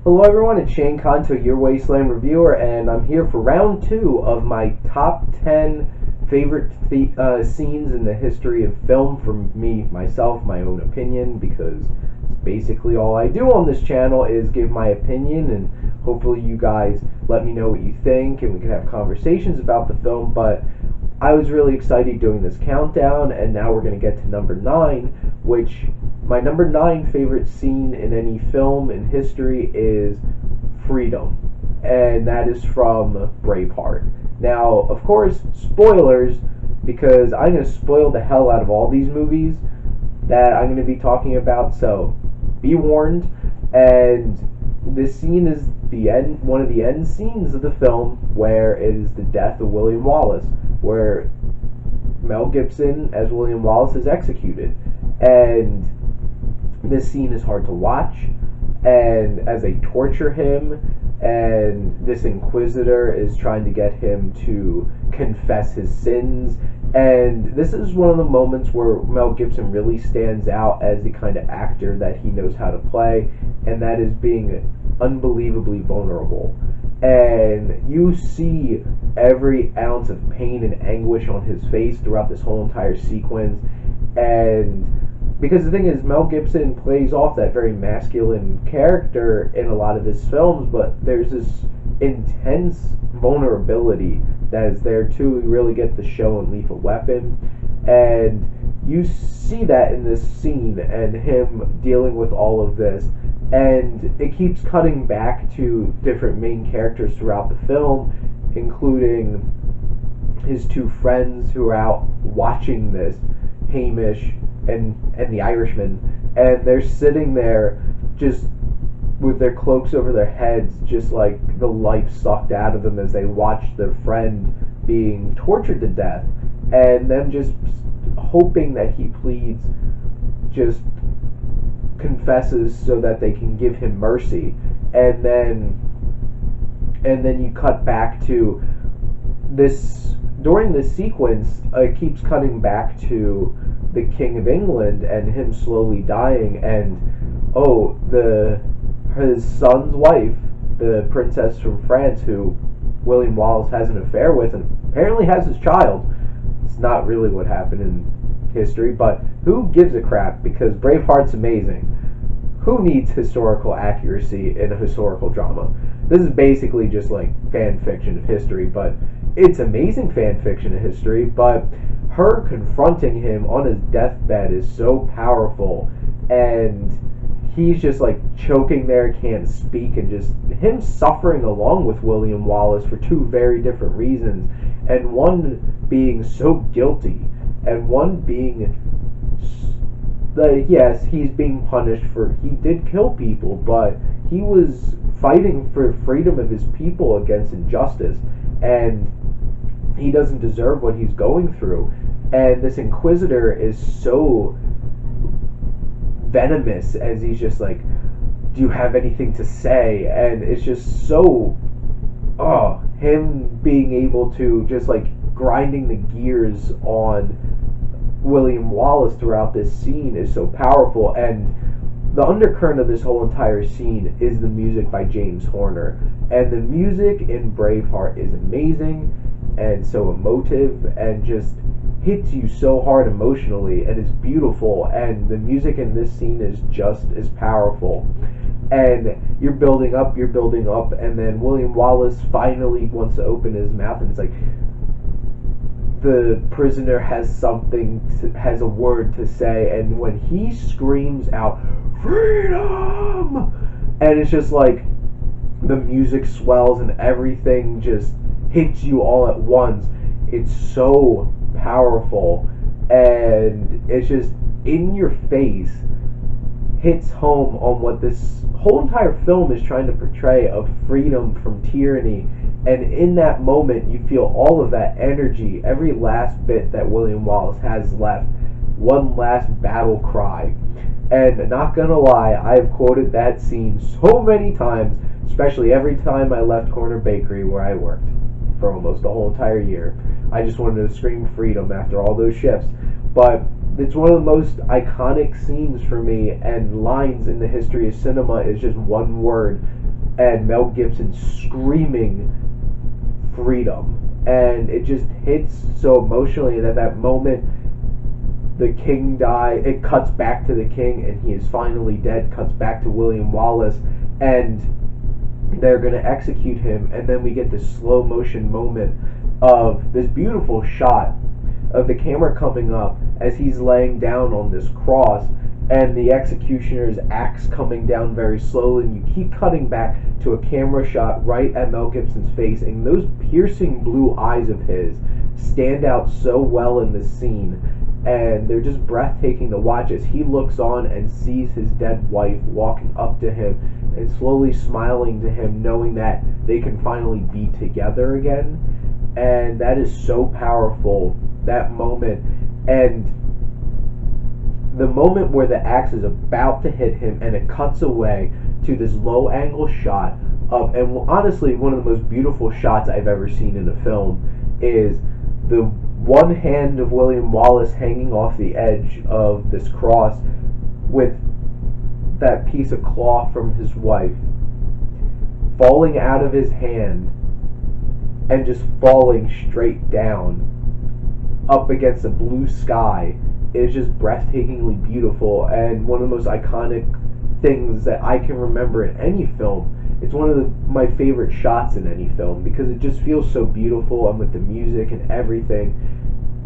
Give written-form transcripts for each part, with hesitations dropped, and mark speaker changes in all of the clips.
Speaker 1: Hello everyone, it's Shane Kanto, your Wasteland reviewer, and I'm here for round two of my top 10 favorite scenes in the history of film from me, myself, my own opinion, because it's basically all I do on this channel is give my opinion, and hopefully you guys let me know what you think, and we can have conversations about the film, but I was really excited doing this countdown, and now we're going to get to number 9, which my number 9 favorite scene in any film in history is freedom, and that is from Braveheart. Now, of course, spoilers, because I'm going to spoil the hell out of all these movies that I'm going to be talking about, so be warned. And this scene is the end, one of the end scenes of the film, where it is the death of William Wallace, where Mel Gibson as William Wallace is executed. And this scene is hard to watch, and as they torture him, and this inquisitor is trying to get him to confess his sins, and this is one of the moments where Mel Gibson really stands out as the kind of actor that he knows how to play, and that is being unbelievably vulnerable. And you see every ounce of pain and anguish on his face throughout this whole entire sequence. And because the thing is, Mel Gibson plays off that very masculine character in a lot of his films, but there's this intense vulnerability that is there too. We really get the show in Lethal Weapon, and you see that in this scene and him dealing with all of this, and it keeps cutting back to different main characters throughout the film, including his two friends who are out watching this, Hamish and the Irishman, and they're sitting there just with their cloaks over their heads, just like the life sucked out of them as they watch their friend being tortured to death, and them just hoping that he pleads, just confesses so that they can give him mercy. And then you cut back to this. During this sequence, it keeps cutting back to the King of England and him slowly dying, and his son's wife, the princess from France, who William Wallace has an affair with and apparently has his child. It's not really what happened in history, but who gives a crap, because Braveheart's amazing. Who needs historical accuracy in a historical drama? This is basically just like fan fiction of history, but it's amazing fan fiction of history. But her confronting him on his deathbed is so powerful, and he's just like choking there, can't speak, and just him suffering along with William Wallace for two very different reasons, and one being so guilty, and one being yes, he's being punished for, he did kill people, but he was fighting for freedom of his people against injustice, and he doesn't deserve what he's going through. And this inquisitor is so venomous, as he's just like, do you have anything to say? And it's just so him being able to just like grinding the gears on William Wallace throughout this scene is so powerful. And the undercurrent of this whole entire scene is the music by James Horner, and the music in Braveheart is amazing and so emotive and just hits you so hard emotionally, and is beautiful, and the music in this scene is just as powerful. And you're building up, and then William Wallace finally wants to open his mouth, and it's like the prisoner has a word to say, and when he screams out freedom, and it's just like the music swells and everything just hits you all at once. It's so powerful, and it's just in your face, hits home on what this whole entire film is trying to portray, of freedom from tyranny. And in that moment, you feel all of that energy, every last bit that William Wallace has left, one last battle cry. And not gonna lie, I've quoted that scene so many times, especially every time I left Corner Bakery where I worked for almost the whole entire year. I just wanted to scream freedom after all those shifts. But it's one of the most iconic scenes for me, and lines in the history of cinema is just one word: and Mel Gibson screaming freedom. And it just hits so emotionally, and at that moment the king died. It cuts back to the king, and he is finally dead. Cuts back to William Wallace, and they're going to execute him. And then we get this slow motion moment of this beautiful shot of the camera coming up as he's laying down on this cross, and the executioner's axe coming down very slowly, and you keep cutting back to a camera shot right at Mel Gibson's face, and those piercing blue eyes of his stand out so well in this scene, and they're just breathtaking to watch as he looks on and sees his dead wife walking up to him and slowly smiling to him, knowing that they can finally be together again. And that is so powerful, that moment. And the moment where the axe is about to hit him and it cuts away to this low angle shot of, and honestly one of the most beautiful shots I've ever seen in a film, is the one hand of William Wallace hanging off the edge of this cross with that piece of cloth from his wife falling out of his hand and just falling straight down up against the blue sky. It is just breathtakingly beautiful, and one of the most iconic things that I can remember in any film. It's one of my favorite shots in any film because it just feels so beautiful, and with the music and everything,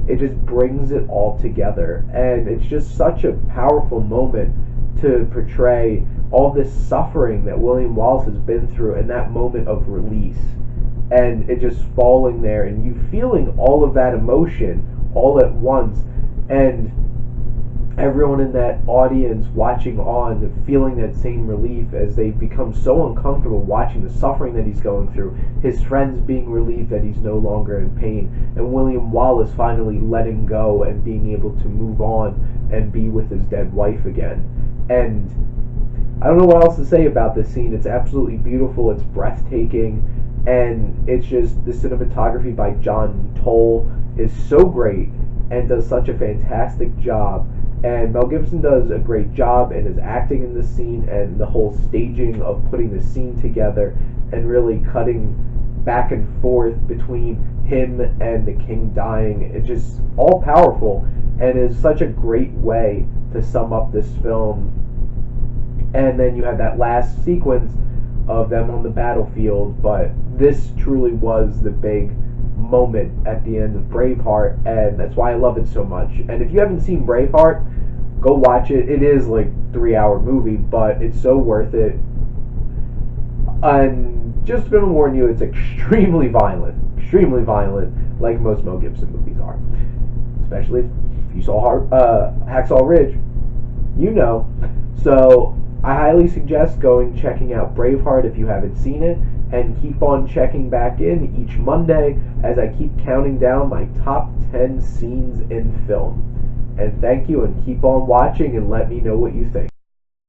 Speaker 1: it just brings it all together. And it's just such a powerful moment to portray all this suffering that William Wallace has been through, and that moment of release, and it just falling there and you feeling all of that emotion all at once, and everyone in that audience watching on feeling that same relief as they become so uncomfortable watching the suffering that he's going through, his friends being relieved that he's no longer in pain, and William Wallace finally letting go and being able to move on and be with his dead wife again. And I don't know what else to say about this scene. It's absolutely beautiful, it's breathtaking, and it's just, the cinematography by John Toll is so great and does such a fantastic job. And Mel Gibson does a great job in his acting in this scene, and the whole staging of putting the scene together and really cutting back and forth between him and the king dying. It's just all powerful and is such a great way to sum up this film. And then you have that last sequence of them on the battlefield, but this truly was the big moment at the end of Braveheart, and that's why I love it so much. And if you haven't seen Braveheart, go watch it. It is like a 3-hour movie, but it's so worth it. I'm just going to warn you, it's extremely violent, like most Mel Gibson movies are. Especially if you saw Hacksaw Ridge, you know. So I highly suggest checking out Braveheart if you haven't seen it, and keep on checking back in each Monday as I keep counting down my top 10 scenes in film. And thank you, and keep on watching and let me know what you think.